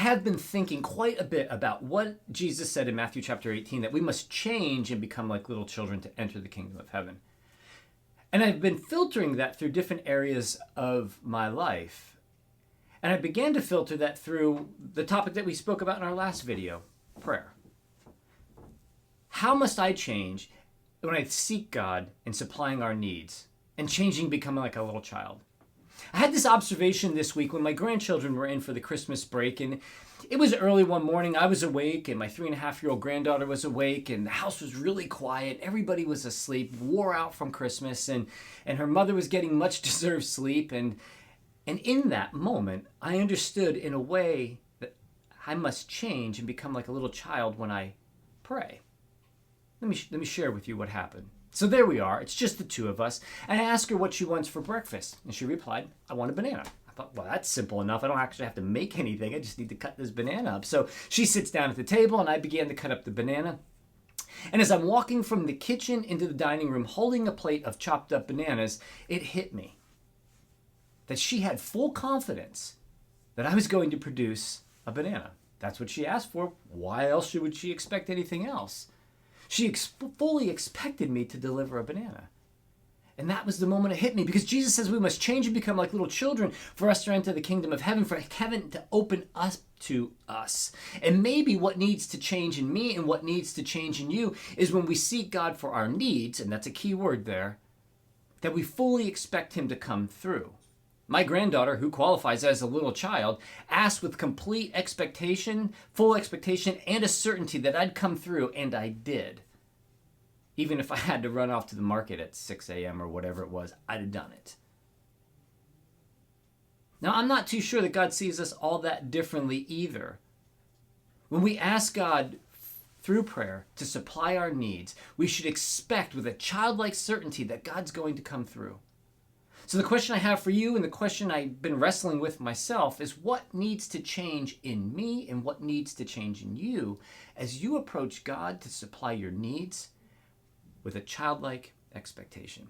have been thinking quite a bit about what Jesus said in Matthew chapter 18, that we must change and become like little children to enter the kingdom of heaven. And I've been filtering that through different areas of my life. And I began to filter that through the topic that we spoke about in our last video, prayer. How must I change when I seek God in supplying our needs and changing, becoming like a little child? I had this observation this week when my grandchildren were in for the Christmas break, and it was early one morning. I was awake, and my 3.5-year-old granddaughter was awake, and the house was really quiet. Everybody was asleep, wore out from Christmas, and her mother was getting much deserved sleep. And in that moment, I understood in a way that I must change and become like a little child when I pray. Let me share with you what happened. So there we are. It's just the two of us. And I asked her what she wants for breakfast. And she replied, I want a banana. I thought, well, that's simple enough. I don't actually have to make anything. I just need to cut this banana up. So she sits down at the table and I began to cut up the banana. And as I'm walking from the kitchen into the dining room holding a plate of chopped up bananas, it hit me that she had full confidence that I was going to produce a banana. That's what she asked for. Why else would she expect anything else? She fully expected me to deliver a banana. And that was the moment it hit me, because Jesus says we must change and become like little children for us to enter the kingdom of heaven, for heaven to open up to us. And maybe what needs to change in me and what needs to change in you is when we seek God for our needs, and that's a key word there, that we fully expect him to come through. My granddaughter, who qualifies as a little child, asked with complete expectation, full expectation, and a certainty that I'd come through, and I did. Even if I had to run off to the market at 6 a.m. or whatever it was, I'd have done it. Now, I'm not too sure that God sees us all that differently either. When we ask God through prayer to supply our needs, we should expect with a childlike certainty that God's going to come through. So the question I have for you, and the question I've been wrestling with myself, is what needs to change in me and what needs to change in you as you approach God to supply your needs with a childlike expectation?